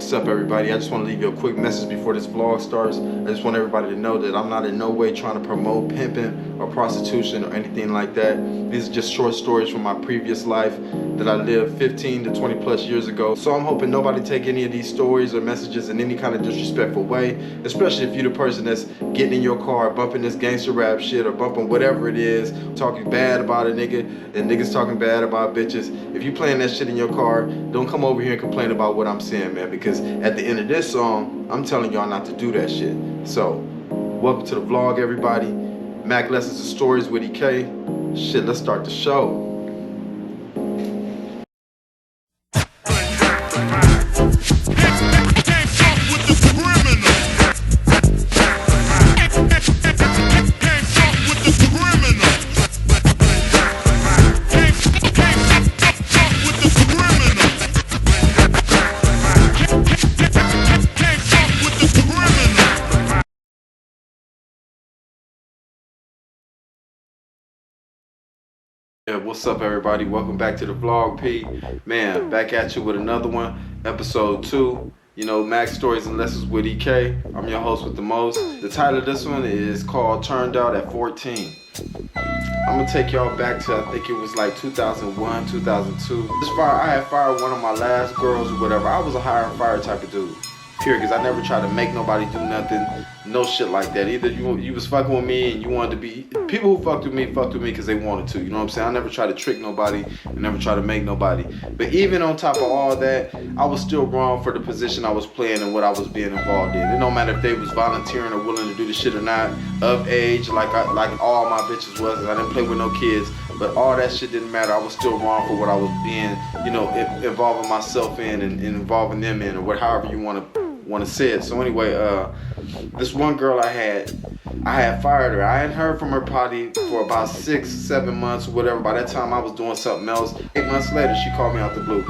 What's up, everybody? I just want to leave you a quick message before this vlog starts. I just want everybody to know that I'm not in no way trying to promote pimping or prostitution or anything like that. These are just short stories from my previous life that I lived 15 to 20 plus years ago. So I'm hoping nobody take any of these stories or messages in any kind of disrespectful way, especially if you're the person that's getting in your car, bumping this gangster rap shit or bumping whatever it is, talking bad about a nigga and niggas talking bad about bitches. If you playing that shit in your car, don't come over here and complain about what I'm saying, man, because at the end of this song, I'm telling y'all not to do that shit. So, welcome to the vlog, everybody. Mack Lessons and Stories with E.K. Shit, let's start the show. Yeah, what's up, everybody? Welcome back to the vlog, P. Man, back at you with another one, episode 2. You know, Mack Stories and Lessons with E.K. I'm your host with the most. The title of this one is called Turned Out at 14. I'm gonna take y'all back to, I think it was like 2001, 2002. I had fired one of my last girls or whatever. I was a hire and fire type of dude. Period, because I never tried to make nobody do nothing, no shit like that. Either you was fucking with me and you wanted to be, people who fucked with me because they wanted to, you know what I'm saying? I never tried to trick nobody, I never tried to make nobody. But even on top of all that, I was still wrong for the position I was playing and what I was being involved in. It don't matter if they was volunteering or willing to do the shit or not, of age, like all my bitches was. I didn't play with no kids, but all that shit didn't matter. I was still wrong for what I was being, you know, involving myself in and involving them in, or however you want to say it. So anyway, this one girl I had fired her. I hadn't heard from her probably for about 6-7 months or whatever. By that time I was doing something else. 8 months later she called me out the blue.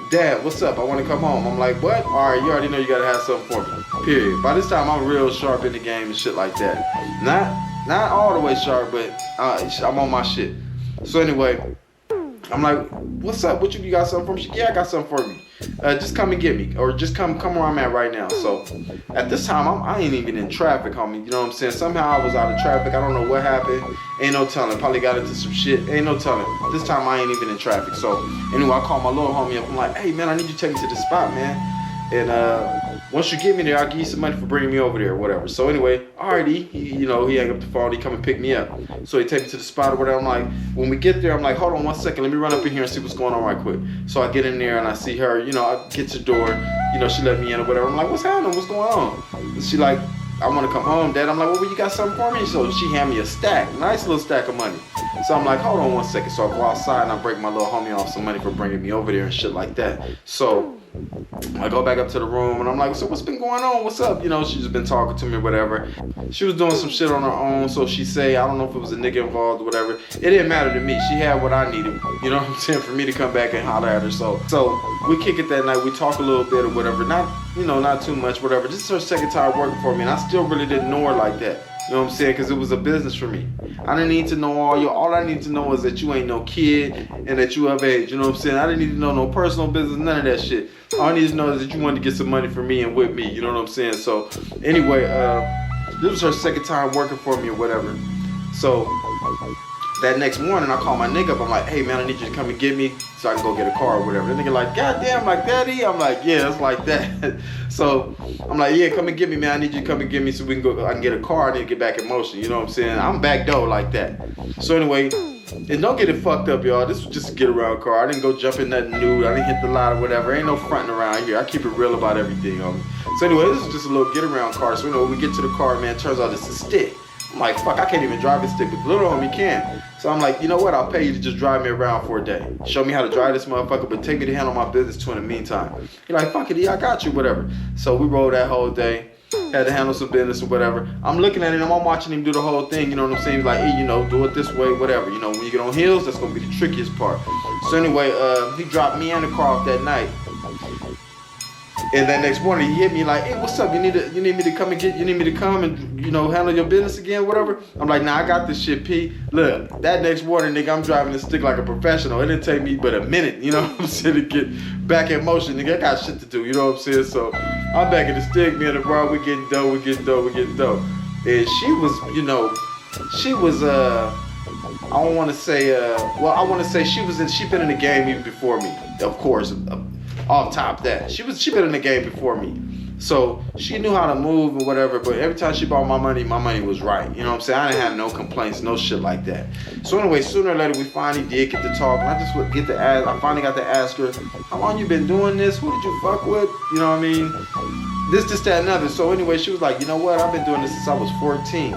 Dad, what's up? I want to come home. I'm like, what? Alright, you already know you gotta have something for me. Period. By this time I'm real sharp in the game and shit like that. Not all the way sharp, but I'm on my shit. So anyway, I'm like, what's up? What you got something for me? She, yeah, I got something for me. Just come and get me, or just come where I'm at right now. So at this time, I ain't even in traffic, homie. You know what I'm saying? Somehow I was out of traffic. I don't know what happened. Ain't no telling. Probably got into some shit. Ain't no telling. This time I ain't even in traffic. So anyway, I call my little homie up. I'm like, hey man, I need you to take me to the spot, man. And once you get me there, I'll give you some money for bringing me over there or whatever. So anyway, alrighty, he hang up the phone, he come and pick me up. So he take me to the spot or whatever. I'm like, when we get there, I'm like, hold on 1 second, let me run up in here and see what's going on right quick. So I get in there and I see her, you know, I get to the door, you know, she let me in or whatever. I'm like, what's happening? What's going on? And she like, I want to come home, Dad. I'm like, well, you got something for me? So she hand me a stack, nice little stack of money. So I'm like, hold on 1 second. So I go outside and I break my little homie off some money for bringing me over there and shit like that. So I go back up to the room and I'm like, so what's been going on? What's up? You know, she's been talking to me or whatever. She was doing some shit on her own, so she say, I don't know if it was a nigga involved or whatever. It didn't matter to me. She had what I needed, you know what I'm saying, for me to come back and holler at her. So we kick it that night. We talk a little bit or whatever. Not too much, whatever. This is her second time working for me, and I still really didn't know her like that. You know what I'm saying? Because it was a business for me. I didn't need to know all I need to know is that you ain't no kid and that you of age. You know what I'm saying? I didn't need to know no personal business, none of that shit. All I need to know is that you wanted to get some money for me and with me. You know what I'm saying? So anyway, this was her second time working for me or whatever. So that next morning, I call my nigga up. I'm like, hey man, I need you to come and get me so I can go get a car or whatever. The nigga like, goddamn, like daddy? I'm like, yeah, it's like that. So I'm like, yeah, come and get me, man. I need you to come and get me so we can go. I can get a car. I need to get back in motion. You know what I'm saying? I'm back door like that. So anyway, and don't get it fucked up, y'all. This was just a get around car. I didn't go jump in nothing new. I didn't hit the lot or whatever. Ain't no fronting around here. I keep it real about everything, homie. So anyway, this is just a little get around car. So when we get to the car, man, turns out it's a stick. I'm like, fuck, I can't even drive a stick, but little homie can. So I'm like, you know what? I'll pay you to just drive me around for a day. Show me how to drive this motherfucker, but take me to handle my business too in the meantime. He's like, fuck it, yeah, I got you, whatever. So we rode that whole day. Had to handle some business or whatever. I'm looking at him, I'm watching him do the whole thing, you know what I'm saying? He's like, hey, you know, do it this way, whatever. You know, when you get on hills, that's gonna be the trickiest part. So anyway, he dropped me and the car off that night. And that next morning he hit me like, hey, what's up? You need me to come and handle your business again, whatever? I'm like, nah, I got this shit, P. Look, that next morning, nigga, I'm driving this stick like a professional. It didn't take me but a minute, you know what I'm saying, to get back in motion. Nigga, I got shit to do, you know what I'm saying? So I'm back in the stick, me and the bro, we getting dough. And she was I don't want to say I want to say she been in the game even before me, of course. Off top of that, she been in the game before me, so she knew how to move and whatever. But every time she bought my money was right. You know what I'm saying? I didn't have no complaints, no shit like that. So anyway, sooner or later we finally did get to talk, and I finally got to ask her, how long you been doing this? Who did you fuck with? You know what I mean? This, that, and other. So anyway, she was like, you know what? I've been doing this since I was 14.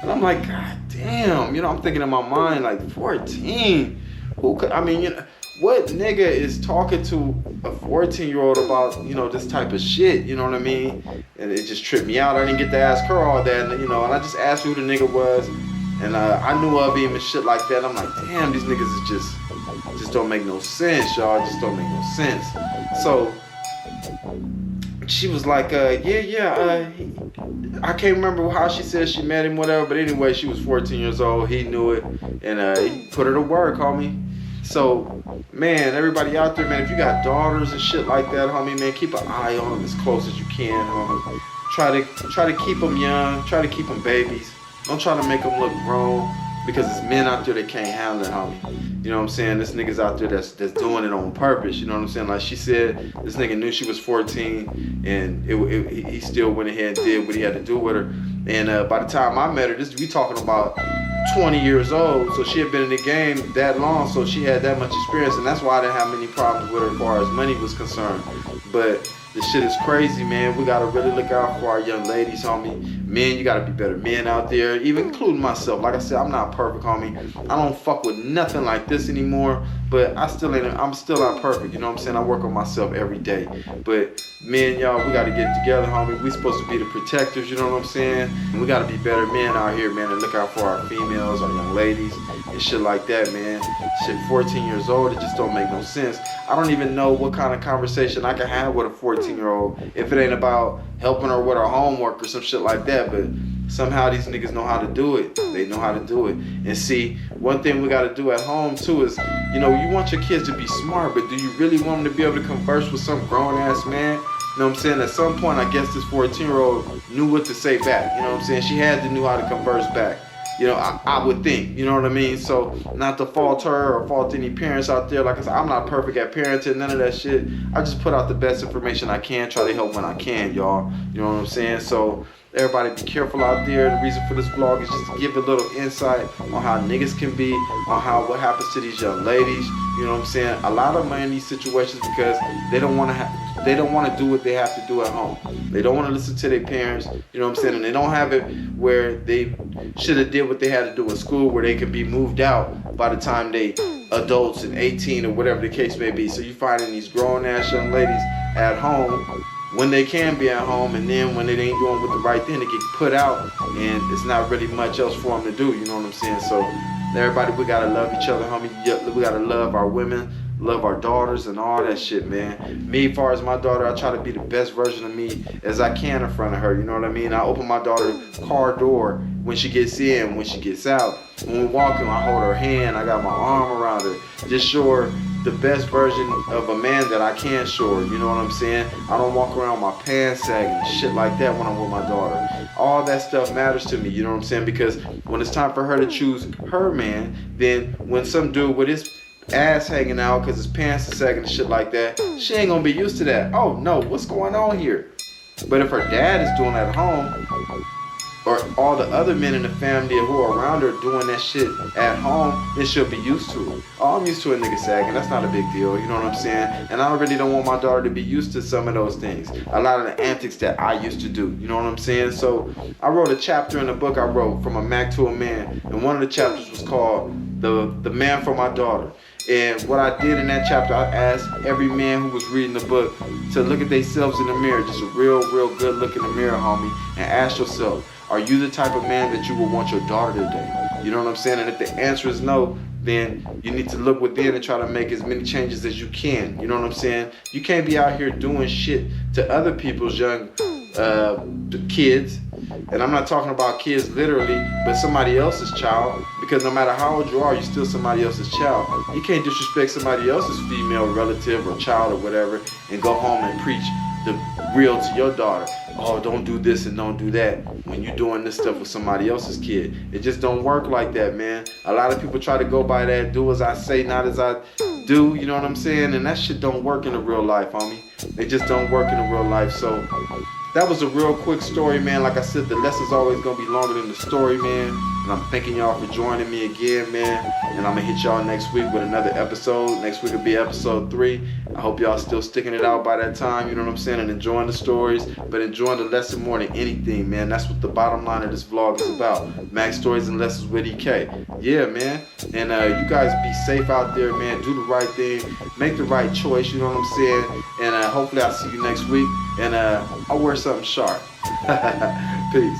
And I'm like, God damn. I'm thinking in my mind like 14. Who could? I mean, what nigga is talking to a 14-year-old about, this type of shit, you know what I mean? And it just tripped me out. I didn't get to ask her all that, and I just asked who the nigga was, and I knew of him and shit like that. I'm like, damn, these niggas is just don't make no sense, y'all. Just don't make no sense. So she was like, I can't remember how she said she met him, whatever, but anyway, she was 14 years old. He knew it, and he put her to work, homie. So, man, everybody out there, man, if you got daughters and shit like that, homie, man, keep an eye on them as close as you can, homie. Try to keep them young, try to keep them babies. Don't try to make them look grown, because there's men out there that can't handle it, homie. You know what I'm saying? This nigga's out there that's doing it on purpose, you know what I'm saying? Like she said, this nigga knew she was 14, and he still went ahead and did what he had to do with her. And by the time I met her, we talking about 20 years old, so she had been in the game that long, so she had that much experience, and that's why I didn't have many problems with her as far as money was concerned. But this shit is crazy, man. We gotta really look out for our young ladies, homie. Men, you gotta be better men out there, even including myself. Like I said, I'm not perfect, homie. I don't fuck with nothing like this anymore, but I'm still not perfect, you know what I'm saying? I work on myself every day. But men, y'all, we gotta get together, homie. We supposed to be the protectors, you know what I'm saying? And we gotta be better men out here, man, and look out for our females, our young ladies, and shit like that, man. Shit, 14 years old, it just don't make no sense. I don't even know what kind of conversation I can have with a 14-year-old if it ain't about helping her with her homework or some shit like that. But somehow these niggas know how to do it. They know how to do it. And see, one thing we gotta do at home too is, you want your kids to be smart, but do you really want them to be able to converse with some grown-ass man? You know what I'm saying? At some point, I guess this 14-year-old knew what to say back. You know what I'm saying? She had to know how to converse back. I would think, you know what I mean? So, not to fault her or fault any parents out there. Like I said, I'm not perfect at parenting, none of that shit. I just put out the best information I can, try to help when I can, y'all. You know what I'm saying? So, everybody be careful out there. The reason for this vlog is just to give a little insight on how niggas can be, on what happens to these young ladies. You know what I'm saying? A lot of them are in these situations because they don't want to do what they have to do at home. They don't want to listen to their parents, you know what I'm saying? And they don't have it where they should have did what they had to do in school, where they can be moved out by the time they adults and 18 or whatever the case may be. So you finding these grown-ass young ladies at home when they can be at home, and then when they ain't doing with the right thing, they get put out, and it's not really much else for them to do, you know what I'm saying? So everybody, we gotta love each other, homie. We gotta love our women, love our daughters, and all that shit, man. Me, as far as my daughter, I try to be the best version of me as I can in front of her, you know what I mean? I open my daughter's car door when she gets in, when she gets out. When we're walking, I hold her hand, I got my arm around her, just show her the best version of a man that I can show her, you know what I'm saying? I don't walk around with my pants sagging and shit like that when I'm with my daughter. All that stuff matters to me, you know what I'm saying? Because when it's time for her to choose her man, then when some dude with his ass hanging out because his pants are sagging and shit like that, she ain't gonna be used to that. Oh no, what's going on here? But if her dad is doing that at home, or all the other men in the family who are around her doing that shit at home, then she'll be used to it. Oh, I'm used to a nigga sagging. That's not a big deal, you know what I'm saying? And I really don't want my daughter to be used to some of those things. A lot of the antics that I used to do, you know what I'm saying? So I wrote a chapter in the book I wrote, From a Mack to a Man, and one of the chapters was called The Man for My Daughter. And what I did in that chapter, I asked every man who was reading the book to look at themselves in the mirror, just a real good look in the mirror, homie, and ask yourself, are you the type of man that you would want your daughter to date? You know what I'm saying? And if the answer is no, then you need to look within and try to make as many changes as you can. You know what I'm saying? You can't be out here doing shit to other people's young kids. And I'm not talking about kids literally, but somebody else's child. Because no matter how old you are, you're still somebody else's child. You can't disrespect somebody else's female relative or child or whatever and go home and preach the real to your daughter. Oh, don't do this and don't do that when you're doing this stuff with somebody else's kid. It just don't work like that, man. A lot of people try to go by that, do as I say, not as I do, you know what I'm saying? And that shit don't work in the real life, homie. It just don't work in the real life. So that was a real quick story, man. Like I said, the lesson's always gonna be longer than the story, man. And I'm thanking y'all for joining me again, man. And I'm gonna hit y'all next week with another episode. Next week will be episode 3. I hope y'all still sticking it out by that time, you know what I'm saying, and enjoying the stories, but enjoying the lesson more than anything, man. That's what the bottom line of this vlog is about. Mack Stories and Lessons with E.K. Yeah, man. And you guys be safe out there, man. Do the right thing. Make the right choice, you know what I'm saying? And hopefully I'll see you next week. And I'll wear something sharp. Peace.